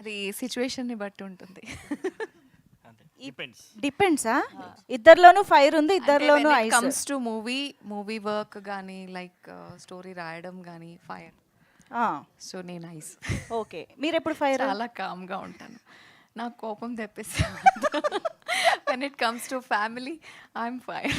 అది సిచ్యువేషన్ని బట్టి ఉంటుంది. అంతే డిపెండ్స్. డిపెండ్సా? ఇద్దరిలోనూ ఫైర్ ఉంది, ఇద్దరిలోనూ ice. Comes to movie work కానీ లైక్ స్టోరీ రాయడం కానీ ఫైర్. సో నేను ఐస్. ఓకే, మీరు ఎప్పుడు ఫైర్? చాలా కామ్గా ఉంటాను. నాకు కోపం తెప్పిస్తాను. When it comes to family I'm fire.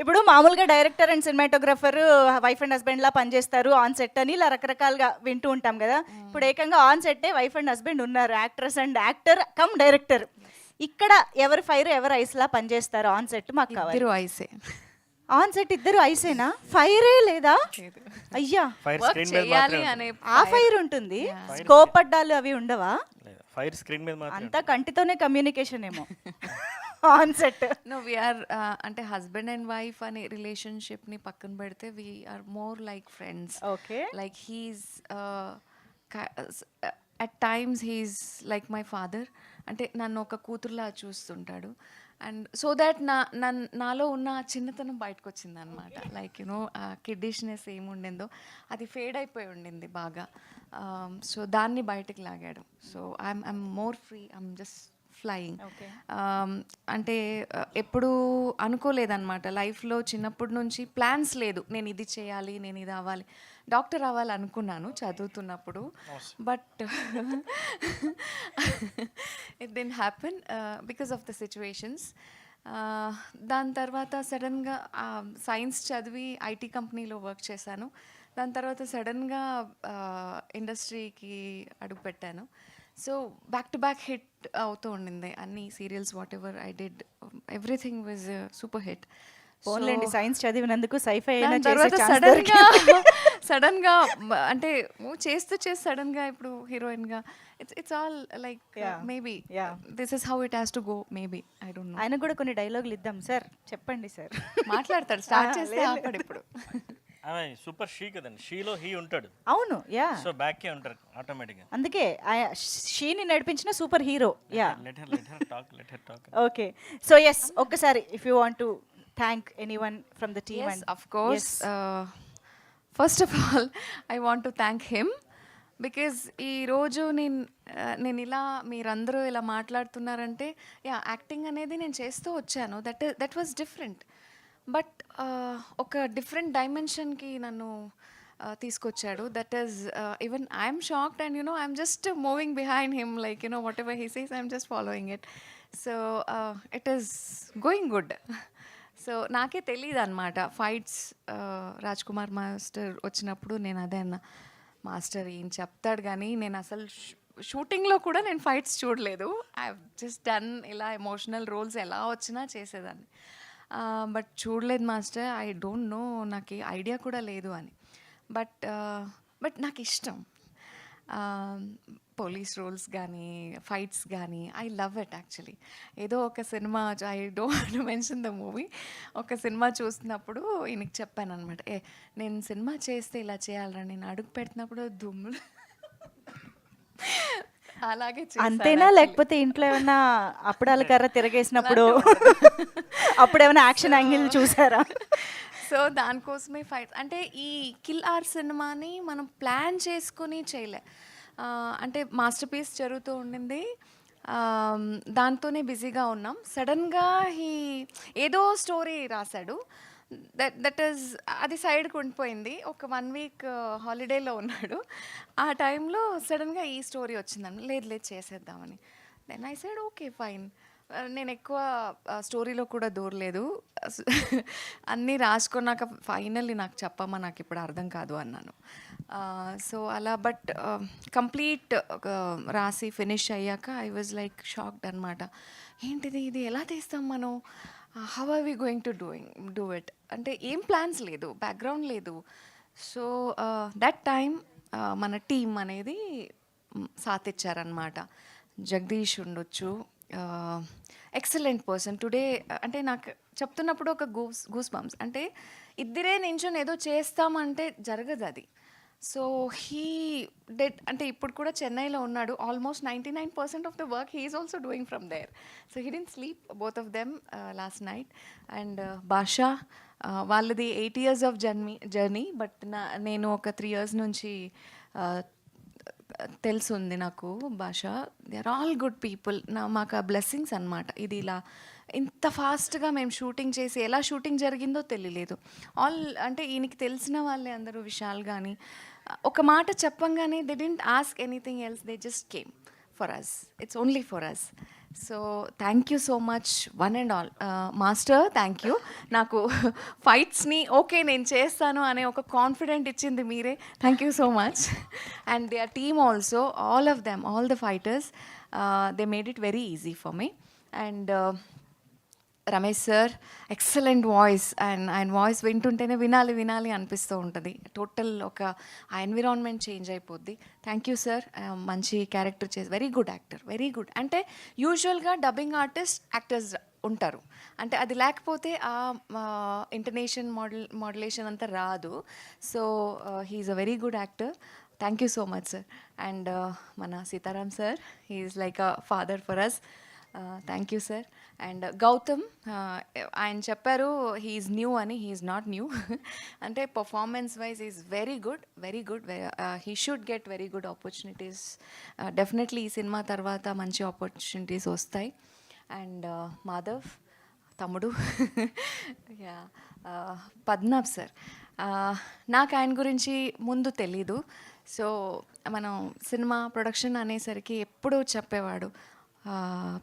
ఇప్పుడు మామూలుగా director and cinematographer wife and husband లా పనిచేస్తారు ఆన్ సెట్ అని ఇలా రకరకాలుగా వింటూ ఉంటాం కదా. ఇప్పుడు ఏకంగా ఆన్ సెట్టే వైఫ్ అండ్ హస్బెండ్ ఉన్నారు, actress and actor come director. ఇక్కడ ఎవరు ఫైర్ ఎవరు ఐస్ లా పనిచేస్తారు ఆన్ సెట్? మాకు కావాలి. ఇద్దరు ఐసే. ఆన్ సెట్ ఇద్దరు ఐసేనా? ఫైరే లేదా? అయ్యా, ఫైర్ వర్క్ స్క్రీన్ మీద చేయాలి మాత్రమే అనే ఆ ఫైర్ ఉంటుంది, స్కోప్ అడ్డాలు అవి ఉండవా? లేదు, ఫైర్ స్క్రీన్ మీద మాత్రమే. అంతా కంటితోనే కమ్యూనికేషన్ ఏమో ఆన్ సెట్. నో వీఆర్ అంటే హస్బెండ్ అండ్ వైఫ్ అనే రిలేషన్షిప్ని పక్కన పెడితే we are more like friends. Okay, like he's at times he's like my father. అంటే నన్ను ఒక కూతురులా చూస్తుంటాడు. అండ్ సో దాట్ నాలో ఉన్న చిన్నతనం బయటకు వచ్చింది అనమాట. లైక్ యునో ఆ కిడ్డిష్నెస్ ఏముండిందో అది ఫేడ్ అయిపోయి ఉండింది బాగా. సో దాన్ని బయటకు లాగాడు. So I'm more free, I'm just flying. అంటే ఎప్పుడు అనుకోలేదన్నమాట లైఫ్లో. చిన్నప్పటి నుంచి ప్లాన్స్ లేదు, నేను ఇది చేయాలి, నేను ఇది అవ్వాలి. డాక్టర్ అవ్వాలి అనుకున్నాను చదువుతున్నప్పుడు, but it didn't happen because of the situations. దాని తర్వాత సడన్గా సైన్స్ చదివి ఐటీ కంపెనీలో వర్క్ చేశాను. దాని తర్వాత సడన్గా ఇండస్ట్రీకి అడుగుపెట్టాను. So back to back hit అవుతూ ఉండింది అన్ని serials. Whatever I did, everything was super hit. Only science చదివినందుకు సైఫై అయినా దాని తర్వాత సడన్గా అంటే చేస్తూ సడన్గా ఇప్పుడు హీరోయిన్గా it's all like maybe this is how it has to go. Maybe I don't know. ఆయన కూడా కొన్ని డైలాగులు ఇద్దాం సార్, చెప్పండి సార్. మాట్లాడతాడు, స్టార్ట్ చేస్తే ఆపడు ఇప్పుడు. ఆమె సూపర్ షీ కదండి, షీలో హీ ఉంటాడు. అవును, యా, సో బ్యాక్ ఏ ఉంటారు ఆటోమేటిక్గా. అందుకే షీని నడిపించిన superhero. Yeah, let her talk. Okay, so yes, ఒక్కసారి if you want to thank anyone from the team. Yes, of course. First of all, I want to thank him because ఈరోజు నేను ఇలా మీరందరూ ఇలా మాట్లాడుతున్నారంటే యాక్టింగ్ అనేది నేను చేస్తూ వచ్చాను. That was different. బట్ ఒక డిఫరెంట్ డైమెన్షన్కి నన్ను తీసుకొచ్చాడు. That is even I'm shocked and you know I'm just moving behind him like you know what ever he says I'm just following it. So it is going good. So నాకే తెలియదు అనమాట fights. Raj Kumar master వచ్చినప్పుడు నేను అదే అన్న, master ఏం చెప్తాడు కానీ నేను అసలు షూటింగ్లో కూడా నేను ఫైట్స్ చూడలేదు. ఐ జస్ట్ డన్ ఇలా ఎమోషనల్ రోల్స్ ఎలా వచ్చినా చేసేదాన్ని. బట్ చూడలేదు మాస్టర్, ఐ డోంట్ నో, నాకు ఐడియా కూడా లేదు అని. బట్ నాకు ఇష్టం పోలీస్ రోల్స్ కానీ ఫైట్స్ కానీ. I love it actually. ఏదో ఒక cinema, I don't mention the movie, ఒక సినిమా చూస్తున్నప్పుడు ఈయనకి చెప్పాను అనమాట, నేను సినిమా చేస్తే ఇలా చేయాలరా, నేను అడుగు పెట్టినప్పుడు దుమ్ములు అలాగే అంతేనా? లేకపోతే ఇంట్లో ఏమైనా అప్పుడాల కర్ర తిరగేసినప్పుడు అప్పుడు ఏమైనా యాక్షన్ యాంగిల్ చూసారా? సో దానికోసమే ఫైట్. అంటే ఈ కిల్ ఆర్ సినిమాని మనం ప్లాన్ చేసుకుని చేయలే. అంటే మాస్టర్ పీస్ జరుగుతూ ఉండింది, దాంతోనే బిజీగా ఉన్నాం. సడన్గా ఏదో స్టోరీ రాశాడు. దట్ ఈస్ అది సైడ్కి ఉండిపోయింది. ఒక 1 వీక్ హాలిడేలో ఉన్నాడు. ఆ టైంలో సడన్గా ఈ స్టోరీ వచ్చిందని, లేదు చేసేద్దామని. Then I said okay fine. నేను ఎక్కువ స్టోరీలో కూడా దూరలేదు. అన్నీ రాసుకున్నాక ఫైనల్లీ నాకు చెప్పమ్మా, నాకు ఇప్పుడు అర్థం కాదు అన్నాను. సో అలా బట్ కంప్లీట్ రాసి ఫినిష్ అయ్యాక ఐ వాజ్ లైక్ షాక్డ్ అనమాట. ఏంటిది, ఇది ఎలా తీస్తాం మనం, how are we going to do it. అంటే ఏం ప్లాన్స్ లేదు, బ్యాక్గ్రౌండ్ లేదు. సో దట్ టైమ్ మన టీమ్ అనేది సాత్ ఇచ్చారనమాట. జగదీష్ ఉండొచ్చు, ఎక్సలెంట్ పర్సన్ టుడే. అంటే నాకు చెప్తున్నప్పుడు ఒక గూస్ బంప్స్. అంటే ఇద్దరే నించొని ఏదో చేస్తామంటే జరగదు అది. So he did. అంటే ఇప్పుడు కూడా చెన్నైలో ఉన్నాడు. Almost 99% of the work he is also doing from there. So he didn't sleep, both of them last night. And Basha, వాళ్ళది 8 years ఆఫ్ జర్నీ. బట్ నేను ఒక 3 years నుంచి తెలుసుంది నాకు భాష. They are all good people. మాకు ఆ బ్లెస్సింగ్స్ అనమాట. ఇది ఇలా ఇంత ఫాస్ట్గా మేము షూటింగ్ చేసి ఎలా షూటింగ్ జరిగిందో తెలియలేదు. అంటే ఈయనకి తెలిసిన వాళ్ళే అందరూ, విశాల్ కానీ ఒక మాట చెప్పంగానే they didn't ask anything else, they just came for us. It's only for us. So thank you so much one and all. Master thank you. నాకు ఫైట్స్ని ఓకే నేను చేస్తాను అనే ఒక కాన్ఫిడెంట్ ఇచ్చింది మీరే. Thank you so much. And they are team also, all of them, all the fighters, they made it very easy for me. And Ramesh sir, excellent voice. And ఆయన voice వింటుంటేనే వినాలి వినాలి అనిపిస్తూ ఉంటుంది. టోటల్ ఒక ఆ ఎన్విరాన్మెంట్ చేంజ్ అయిపోద్ది. Thank you sir. మంచి క్యారెక్టర్ చేసి, very good actor, very good. అంటే యూజువల్గా డబ్బింగ్ యాక్టర్స్ ఉంటారు, అంటే అది లేకపోతే ఆ ఇంటర్నేషన్ మోడ్యులేషన్ అంతా రాదు. So he's a very good actor. Thank you so much sir. And మన Sitaram sir, he's like a father for us. Thank you sir. And Gautam, ఆయన చెప్పారు హీఈస్ న్యూ అని. He's not new. అంటే performance wise is very good, very good. He should get very good opportunities. Definitely ఈ cinema తర్వాత మంచి opportunities వస్తాయి. And Madhav తమ్ముడు, yeah, Padmanabh sir, నాకు ఆయన గురించి ముందు తెలీదు. సో మనం సినిమా ప్రొడక్షన్ అనేసరికి ఎప్పుడూ చెప్పేవాడు,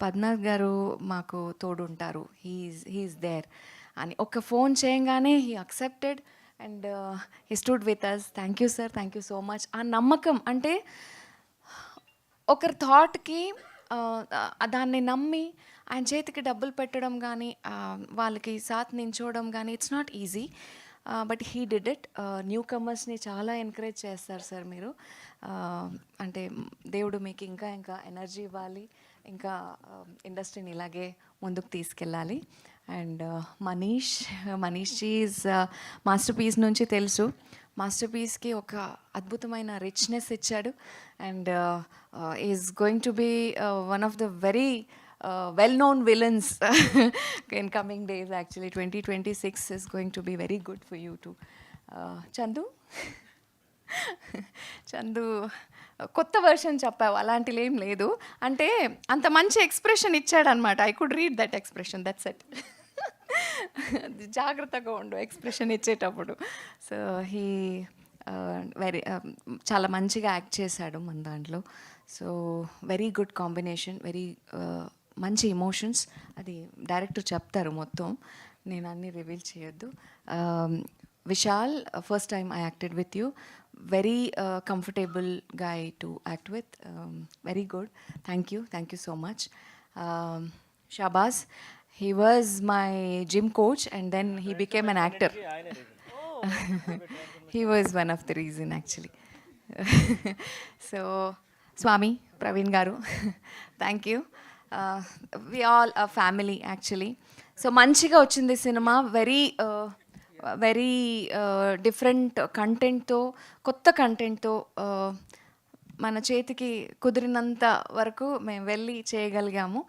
పద్మనాభ్ గారు మాకు తోడుంటారు, హీఈస్ దేర్ అని. ఒక ఫోన్ చేయంగానే he accepted and he stood with us. Thank you sir, thank you so much. ఆ నమ్మకం, అంటే ఒకరి థాట్కి దాన్ని నమ్మి ఆయన చేతికి డబ్బులు పెట్టడం కానీ, వాళ్ళకి సాత్ నించోవడం కానీ, it's not easy. But he did it. New కమర్స్ని చాలా ఎంకరేజ్ చేస్తారు సార్ మీరు. అంటే దేవుడు మీకు ఇంకా ఇంకా ఎనర్జీ ఇవ్వాలి, ఇంకా ఇండస్ట్రీని ఇలాగే ముందుకు తీసుకెళ్ళాలి. And Manish is masterpiece నుంచి తెలుసు. మాస్టర్ పీస్కి ఒక అద్భుతమైన రిచ్నెస్ ఇచ్చాడు. And is going to be one of the very well-known villains in coming days. Actually 2026 is going to be very good for you too. Chandu కొత్త వర్షన్ చెప్పావు, అలాంటివి ఏం లేదు. అంటే అంత మంచి ఎక్స్ప్రెషన్ ఇచ్చాడనమాట. I could read that expression, that's it. జాగ్రత్తగా ఉండు ఎక్స్ప్రెషన్ ఇచ్చేటప్పుడు. సో హీ వెరీ చాలా మంచిగా యాక్ట్ చేశాడు మన దాంట్లో. So very good combination, very మంచి ఇమోషన్స్. అది డైరెక్టర్ చెప్తారు మొత్తం, నేను అన్నీ రివీల్ చేయొద్దు. Vishal, first time I acted with you. Very comfortable guy to act with. Very good. Thank you so much. Shabazz, he was my gym coach and then he became an actor. He was one of the reason actually. So Swami Praveen garu, thank you. We all a family actually. So manchiga ochindi cinema, very different కంటెంట్తో, కొత్త కంటెంట్తో మన చేతికి కుదిరినంత వరకు మేము వెళ్ళి చేయగలిగాము.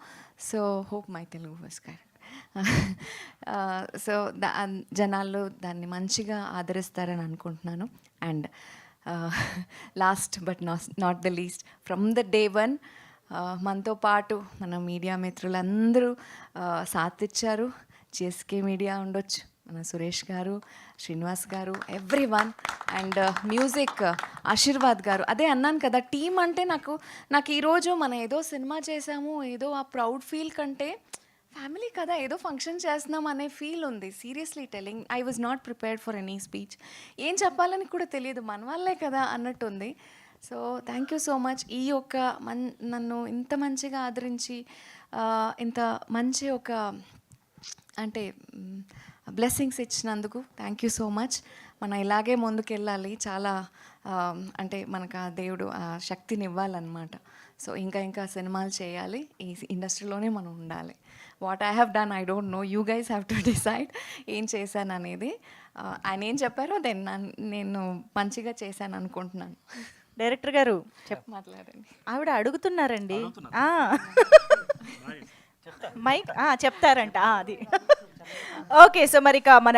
So hope my Telugu was correct. So జనాలు దాన్ని మంచిగా ఆదరిస్తారని అనుకుంటున్నాను. And last but not the least, from the day one మనతో పాటు మన మీడియా మిత్రులందరూ సాత్ ఇచ్చారు. జిఎస్కే మీడియా ఉండొచ్చు, మన సురేష్ గారు, శ్రీనివాస్ గారు, ఎవ్రీవన్. అండ్ మ్యూజిక్ ఆశీర్వాద్ గారు. అదే అన్నాను కదా, టీం అంటే నాకు ఈరోజు మనం ఏదో సినిమా చేసాము, ఏదో ఆ ప్రౌడ్ ఫీల్ కంటే ఫ్యామిలీ కదా, ఏదో ఫంక్షన్ చేస్తున్నాం అనే ఫీల్ ఉంది. Seriously telling, I was not prepared for any speech. ఏం చెప్పాలని కూడా తెలియదు, మన వాళ్ళే కదా అన్నట్టుంది. So thank you so much. ఈ యొక్క నన్ను ఇంత మంచిగా ఆదరించి, ఇంత మంచి ఒక అంటే బ్లెస్సింగ్స్ ఇచ్చినందుకు థ్యాంక్ యూ సో మచ్. మనం ఇలాగే ముందుకెళ్ళాలి. చాలా అంటే మనకు ఆ దేవుడు ఆ శక్తిని ఇవ్వాలన్నమాట. సో ఇంకా సినిమాలు చేయాలి, ఈ ఇండస్ట్రీలోనే మనం ఉండాలి. What I have done I don't no, you guys have to decide ఏం చేశాను అనేది. ఆయన ఏం చెప్పారో దెన్ నేను మంచిగా చేశాను అనుకుంటున్నాను. డైరెక్టర్ గారు మాట్లాడండి. ఆవిడ అడుగుతున్నారండి. మైక్ చెప్తారంట అది. ఓకే, సో మరి ఇక మన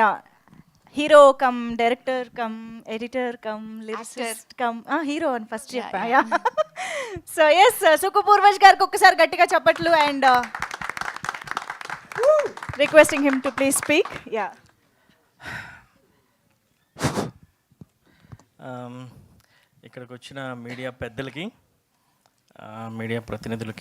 hero come director come editor come lyricist come hero అని ఫస్ట్ చెప్పా యా సో ఎస్ సుకు పూర్వజ్ గారికి ఒక్కసారి గట్టిగా చప్పట్లు and requesting him to please speak yeah ఇక్కడికి వచ్చిన మీడియా పెద్దలకి మీడియా ప్రతినిధులకి